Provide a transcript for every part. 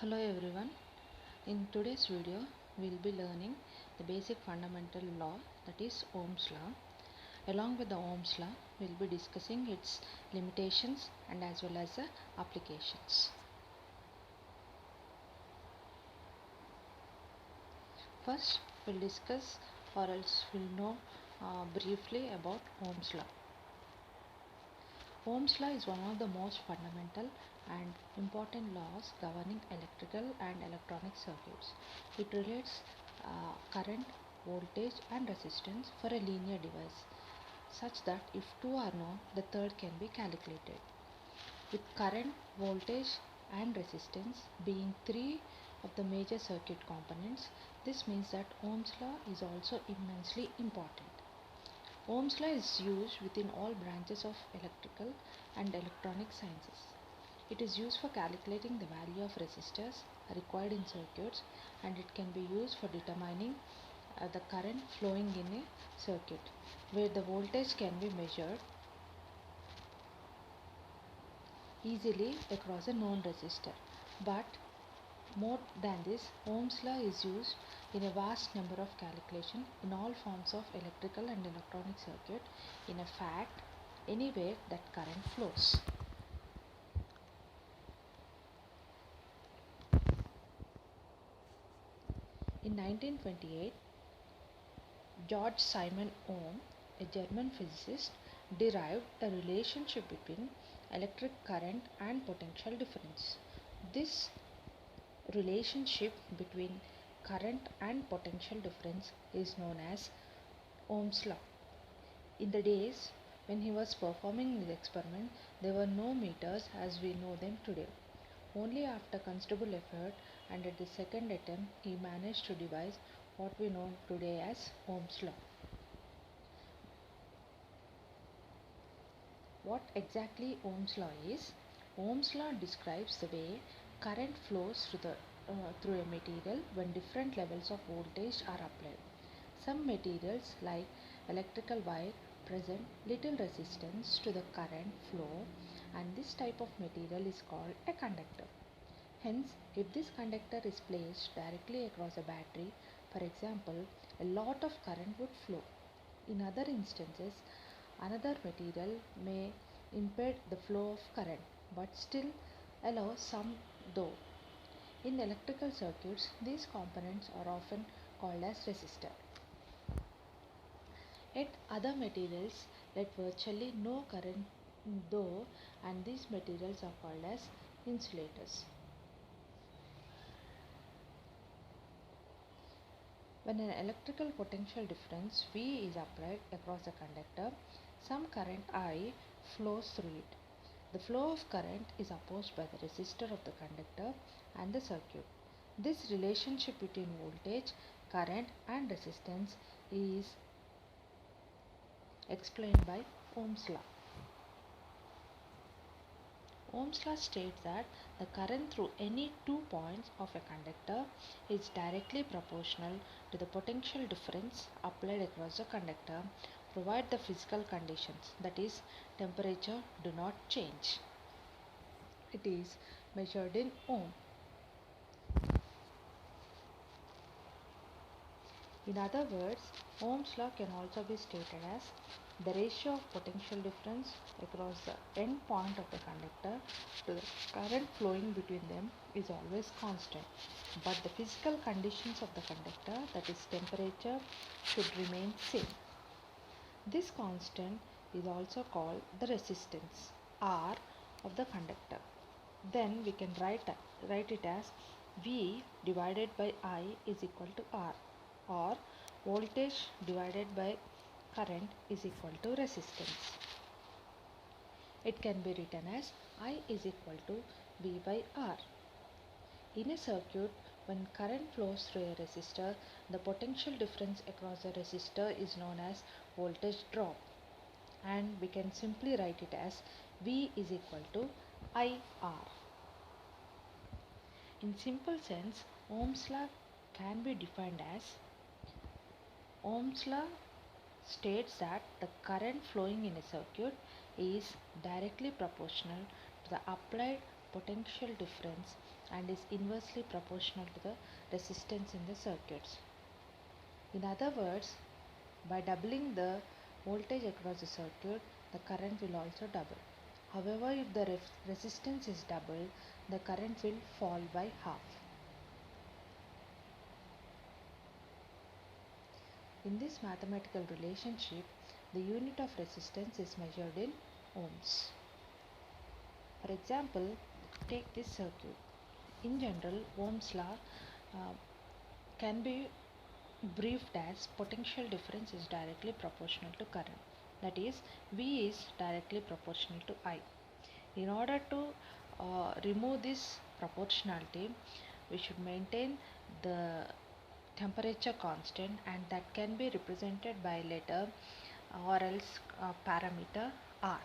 Hello everyone. In today's video, we'll be learning the basic fundamental law, that is Ohm's law. Along with the Ohm's law, we'll be discussing its limitations and as well as the applications. First, we'll discuss or else we'll know briefly about Ohm's law. Ohm's law is one of the most fundamental and important laws governing electrical and electronic circuits. It relates current, voltage and resistance for a linear device such that if two are known, the third can be calculated. With current, voltage and resistance being three of the major circuit components, this means that Ohm's law is also immensely important. Ohm's law is used within all branches of electrical and electronic sciences. It is used for calculating the value of resistors required in circuits, and it can be used for determining the current flowing in a circuit, where the voltage can be measured easily across a known resistor. But more than this, Ohm's law is used in a vast number of calculations in all forms of electrical and electronic circuit, in a fact, anywhere that current flows. In 1928, George Simon Ohm, a German physicist, derived a relationship between electric current and potential difference. This relationship between current and potential difference is known as Ohm's law. In the days when he was performing his experiment, there were no meters as we know them today. Only after considerable effort and at the second attempt he managed to devise what we know today as Ohm's law. What exactly Ohm's law is? Ohm's law describes the way current flows through a material when different levels of voltage are applied. Some materials like electrical wire present little resistance to the current flow, and this type of material is called a conductor. Hence, if this conductor is placed directly across a battery, for example, a lot of current would flow. In other instances, another material may impede the flow of current but still allow some though. In electrical circuits, these components are often called as resistor. Yet other materials let virtually no current though, and these materials are called as insulators. When an electrical potential difference V is applied across a conductor, some current I flows through it. The flow of current is opposed by the resistor of the conductor and the circuit. This relationship between voltage, current and resistance is explained by Ohm's law. Ohm's law states that the current through any 2 points of a conductor is directly proportional to the potential difference applied across the conductor, provided the physical conditions, that is, temperature, do not change. It is measured in ohm. In other words, Ohm's law can also be stated as the ratio of potential difference across the end point of the conductor to the current flowing between them is always constant, but the physical conditions of the conductor, that is temperature, should remain same. This constant is also called the resistance R of the conductor. Then we can write it as V divided by I is equal to R, or voltage divided by current is equal to resistance. It can be written as I is equal to V by R. In a circuit, when current flows through a resistor, the potential difference across the resistor is known as voltage drop, and we can simply write it as V is equal to IR. In simple sense, Ohm's law can be defined as Ohm's law states that the current flowing in a circuit is directly proportional to the applied potential difference and is inversely proportional to the resistance in the circuits. In other words, by doubling the voltage across the circuit, the current will also double. However, if the resistance is doubled, the current will fall by half. In this mathematical relationship, the unit of resistance is measured in ohms. For example, take this circuit. In general, Ohm's law uh, can be briefed as potential difference is directly proportional to current. That is, V is directly proportional to I. In order to remove this proportionality, we should maintain the temperature constant, and that can be represented by letter or else parameter R.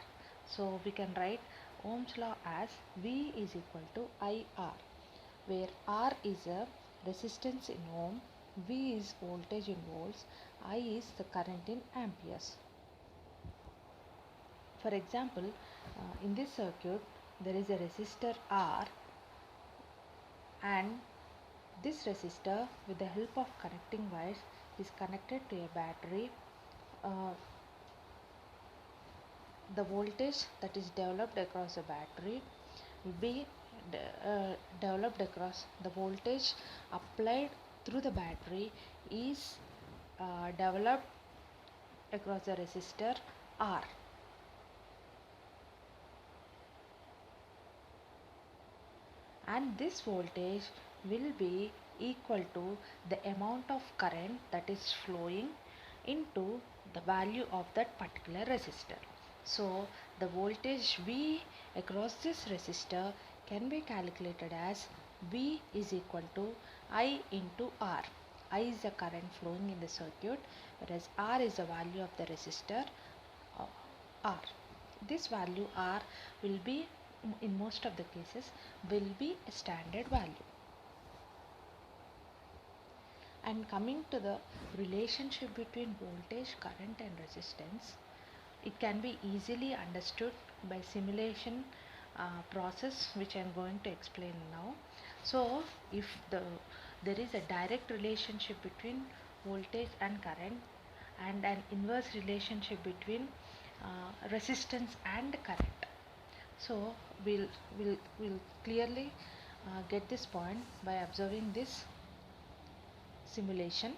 So we can write Ohm's law as V is equal to IR, where R is a resistance in ohm, V is voltage in volts, I is the current in amperes. For example, in this circuit there is a resistor R, and this resistor, with the help of connecting wires, is connected to a battery. The voltage that is developed across a battery will be developed across the voltage applied through the battery is developed across the resistor R. And this voltage will be equal to the amount of current that is flowing into the value of that particular resistor. So the voltage V across this resistor can be calculated as V is equal to I into R. I is the current flowing in the circuit, whereas R is the value of the resistor R. This value R will be, in most of the cases, will be a standard value. And coming to the relationship between voltage, current and resistance, it can be easily understood by simulation process, which I am going to explain now. So if there is a direct relationship between voltage and current, and an inverse relationship between resistance and current, so we'll clearly get this point by observing this simulation,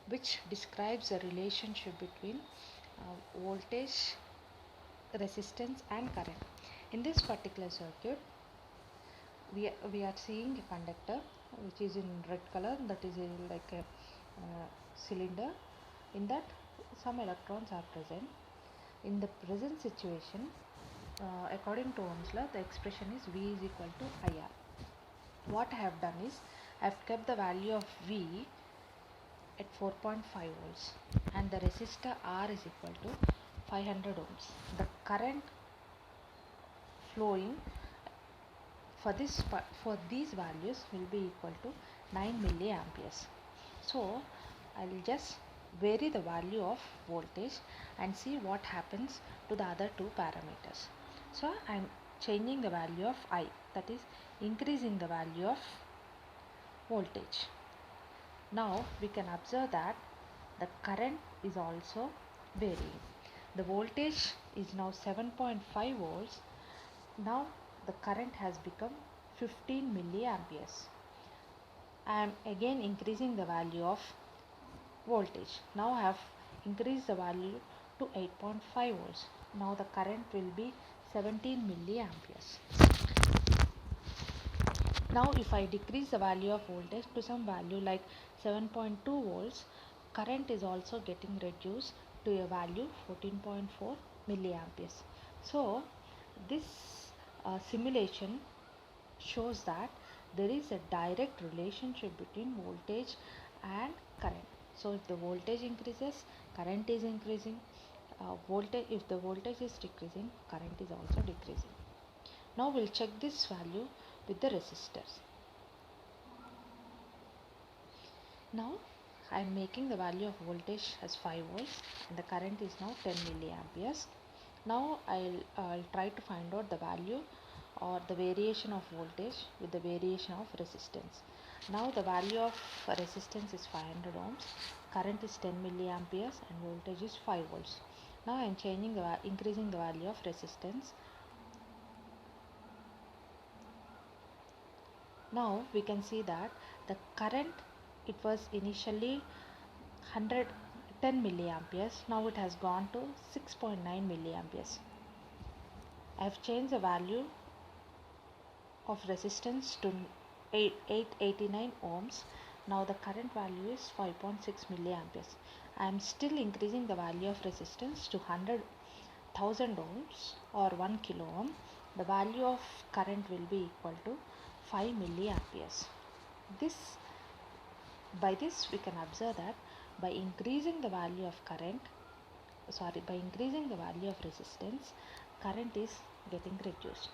which describes the relationship between voltage, resistance and current. In this particular circuit, we are seeing a conductor which is in red color, that is like a cylinder. In that, some electrons are present. In the present situation, according to Ohm's law, the expression is V is equal to IR. What I have done is, I have kept the value of V at 4.5 volts and the resistor R is equal to 500 ohms. The current flowing for these values will be equal to 9 milliamperes. So I will just vary the value of voltage and see what happens to the other two parameters. So I am changing the value of I, that is increasing the value of voltage. Now we can observe that the current is also varying. The voltage is now 7.5 volts. Now the current has become 15 milliamperes. I am again increasing the value of voltage. Now I have increased the value to 8.5 volts. Now the current will be 17 milliamperes. Now if I decrease the value of voltage to some value like 7.2 volts, current is also getting reduced to a value 14.4 milliamperes. So this simulation shows that there is a direct relationship between voltage and current. So if the voltage increases, current is increasing. If the voltage is decreasing, current is also decreasing. Now we'll check this value with the resistors. Now I am making the value of voltage as 5 volts and the current is now 10 milliamperes. Now I'll try to find out the value or the variation of voltage with the variation of resistance. Now the value of resistance is 500 ohms, current is 10 milliamperes and voltage is 5 volts. Now I am increasing the value of resistance. Now we can see that the current, it was initially 110 milliamperes, now it has gone to 6.9 milliamperes. I have changed the value of resistance to 889 ohms. Now the current value is 5.6 milliamperes. I am still increasing the value of resistance to 100,000 ohms or 1 kilo ohm. The value of current will be equal to 5 milliamperes. By this we can observe that by increasing the value of resistance, current is getting reduced.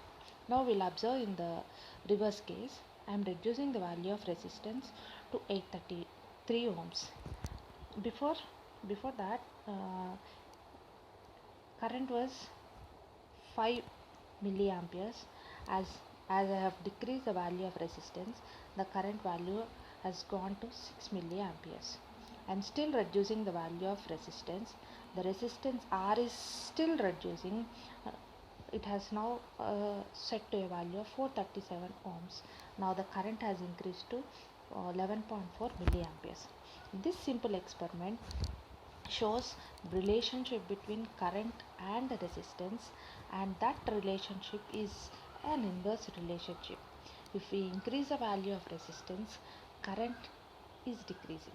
Now we'll observe in the reverse case. I am reducing the value of resistance to 833 ohms. Before that, current was 5 milliamperes. As I have decreased the value of resistance, the current value has gone to 6 milliamperes. I am still reducing the value of resistance. The resistance R is still reducing. It has now set to a value of 437 ohms. Now the current has increased to 11.4 milliamperes. This simple experiment shows relationship between current and resistance, and that relationship is an inverse relationship. If we increase the value of resistance, current is decreasing.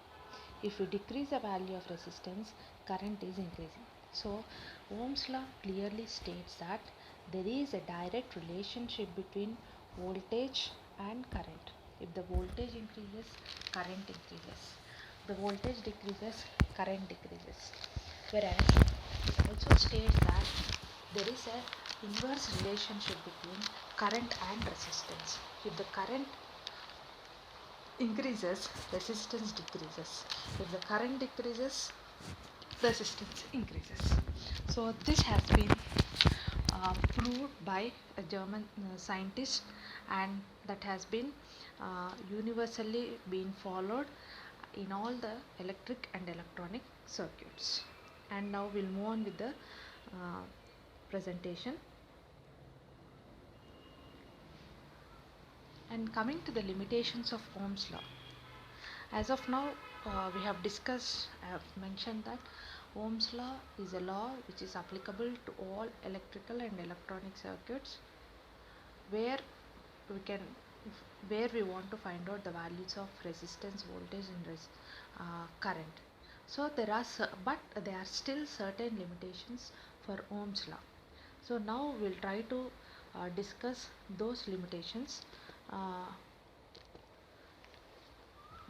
If we decrease the value of resistance, current is increasing. So Ohm's law clearly states that there is a direct relationship between voltage and current. If the voltage increases, current increases. The voltage decreases, current decreases. Whereas it also states that there is a inverse relationship between current and resistance. If the current increases, resistance decreases. If the current decreases, resistance increases. So this has been proved by a German scientist, and that has been universally been followed in all the electric and electronic circuits. And now we'll move on with the presentation. And coming to the limitations of Ohm's law. As of now, we have discussed, I have mentioned that Ohm's law is a law which is applicable to all electrical and electronic circuits where we want to find out the values of resistance, voltage and current. So there are still certain limitations for Ohm's law. So now we'll try to discuss those limitations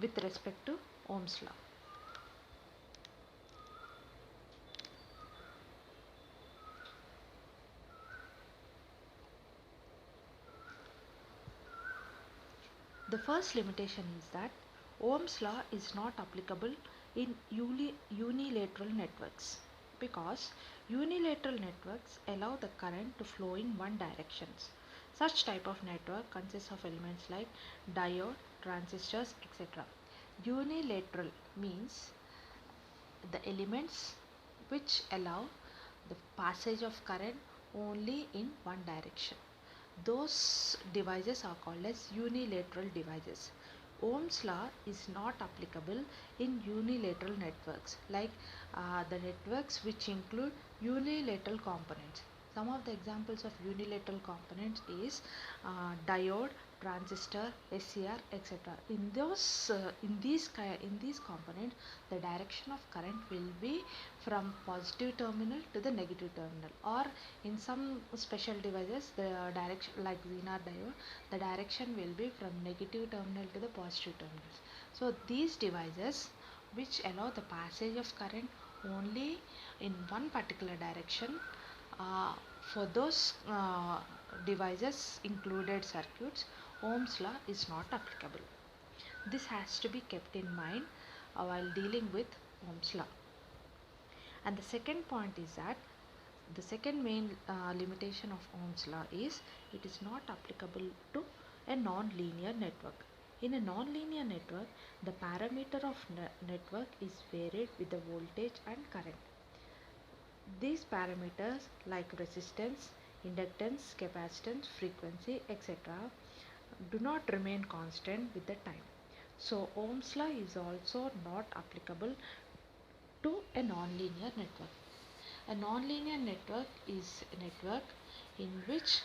with respect to Ohm's law. The first limitation is that Ohm's law is not applicable in unilateral networks, because unilateral networks allow the current to flow in one direction. Such type of network consists of elements like diode, transistors, etc. Unilateral means the elements which allow the passage of current only in one direction. Those devices are called as unilateral devices. Ohm's law is not applicable in unilateral networks, like the networks which include unilateral components. Some of the examples of unilateral components is diode, transistor, SCR, etc. In these components, the direction of current will be from positive terminal to the negative terminal, or in some special devices, the direction, like Zener diode, the direction will be from negative terminal to the positive terminal. So these devices which allow the passage of current only in one particular direction, for those devices included circuits, Ohm's law is not applicable. This has to be kept in mind while dealing with Ohm's law. And the second point is that The second main limitation of Ohm's law is it is not applicable to a non-linear network. In a non-linear network, the parameter of network is varied with the voltage and current. These parameters like resistance, inductance, capacitance, frequency, etc. do not remain constant with the time. So Ohm's law is also not applicable to a nonlinear network. A nonlinear network is a network in which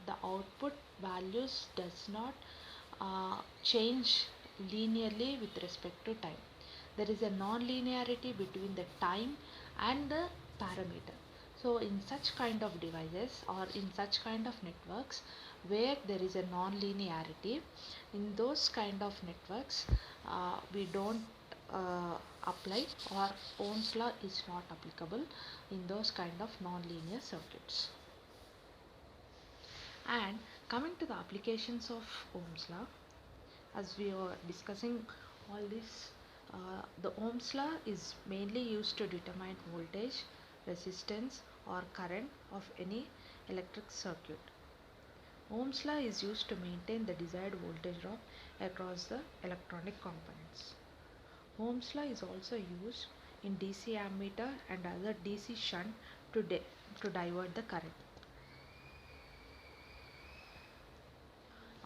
the output values does not change linearly with respect to time. There is a non-linearity between the time and the parameter. So in such kind of devices or in such kind of networks where there is a non-linearity, in those kind of networks we don't apply, or Ohm's law is not applicable in those kind of non-linear circuits. And coming to the applications of Ohm's law, as we are discussing all this, the Ohm's law is mainly used to determine voltage, resistance or current of any electric circuit. Ohm's law is used to maintain the desired voltage drop across the electronic components. Ohm's law is also used in DC ammeter and other DC shunt to divert the current.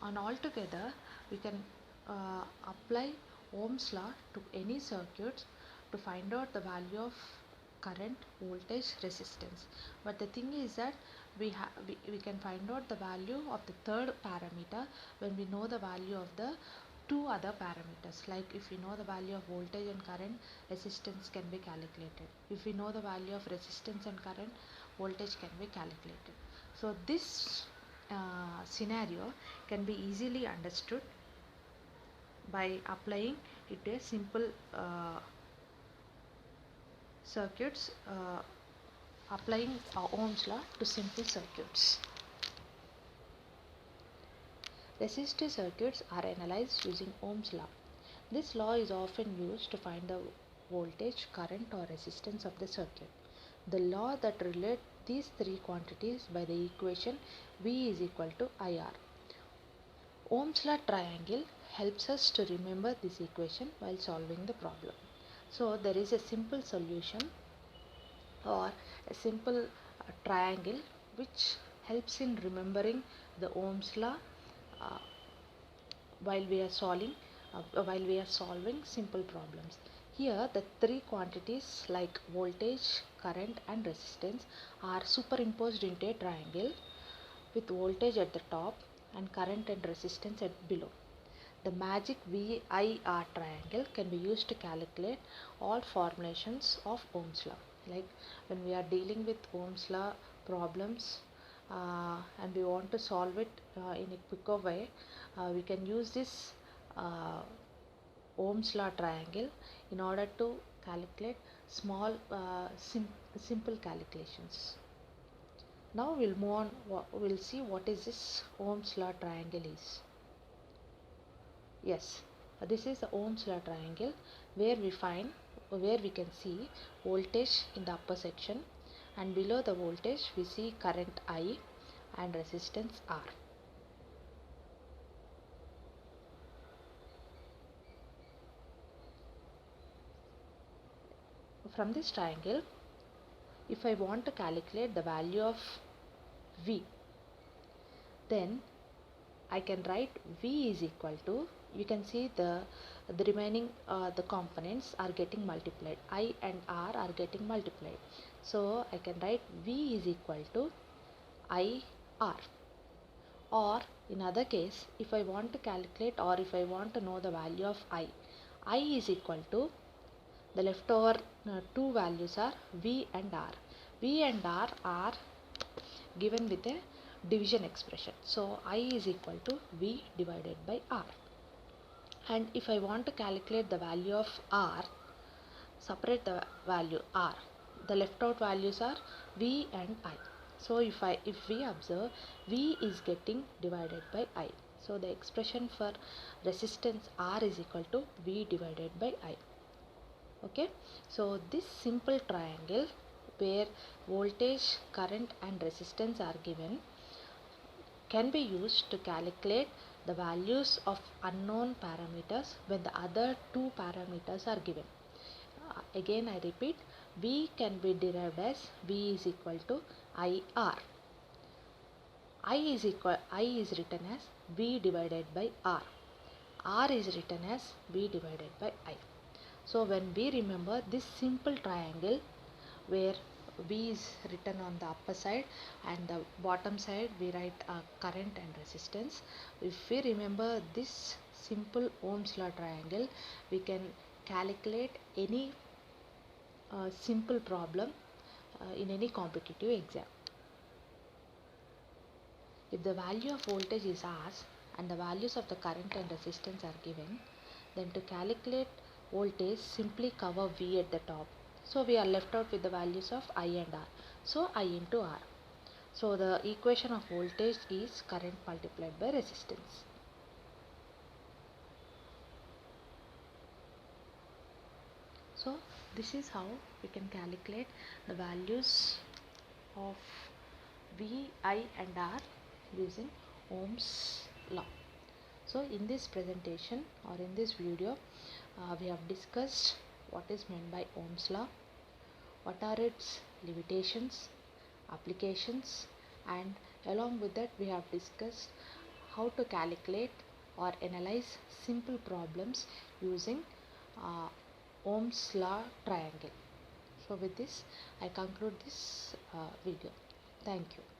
And altogether, we can apply Ohm's law to any circuits to find out the value of current, voltage, resistance. But the thing is that we can find out the value of the third parameter when we know the value of the two other parameters. Like if we know the value of voltage and current, resistance can be calculated. If we know the value of resistance and current, voltage can be calculated. So this scenario can be easily understood by applying it to a simple circuits, applying Ohm's law to simple circuits. Resistive circuits are analyzed using Ohm's law. This law is often used to find the voltage, current or resistance of the circuit. The law that relates these three quantities by the equation V is equal to IR. Ohm's law triangle helps us to remember this equation while solving the problem. So there is a simple solution or a simple triangle which helps in remembering the Ohm's law uh, while we are solving simple problems. Here the three quantities like voltage, current and resistance are superimposed into a triangle with voltage at the top and current and resistance at below. The magic VIR triangle can be used to calculate all formulations of Ohm's law. Like when we are dealing with Ohm's law problems and we want to solve it in a quicker way, we can use this Ohm's law triangle in order to calculate small simple calculations. Now we'll move on, we'll see what is this Ohm's law triangle is. Yes, this is the Ohm's law triangle where we can see voltage in the upper section, and below the voltage we see current I and resistance R. From this triangle, if I want to calculate the value of V, then I can write V is equal to, you can see the remaining the components are getting multiplied, I and R are getting multiplied, so I can write V is equal to IR. Or in other case, if I want to calculate or if I want to know the value of I is equal to, the leftover two values are V and R. V and R are given with a division expression. So I is equal to V divided by R. And if I want to calculate the value of R, separate the value R. The left out values are V and I. So if we observe, V is getting divided by I. So the expression for resistance R is equal to V divided by I. Okay, so this simple triangle where voltage, current and resistance are given, can be used to calculate the values of unknown parameters when the other two parameters are given. Again I repeat, V can be derived as V is equal to IR. I is written as V divided by R. R is written as V divided by I. So when we remember this simple triangle where V is written on the upper side and the bottom side we write current and resistance. If we remember this simple Ohm's law triangle, we can calculate any simple problem in any competitive exam. If the value of voltage is asked and the values of the current and resistance are given, then to calculate voltage simply cover V at the top. So we are left out with the values of I and R. So I into R. So the equation of voltage is current multiplied by resistance. So this is how we can calculate the values of V, I and R using Ohm's law. So in this presentation or in this video, we have discussed what is meant by Ohm's law, what are its limitations, applications, and along with that we have discussed how to calculate or analyze simple problems using Ohm's law triangle. So with this I conclude this video. Thank you.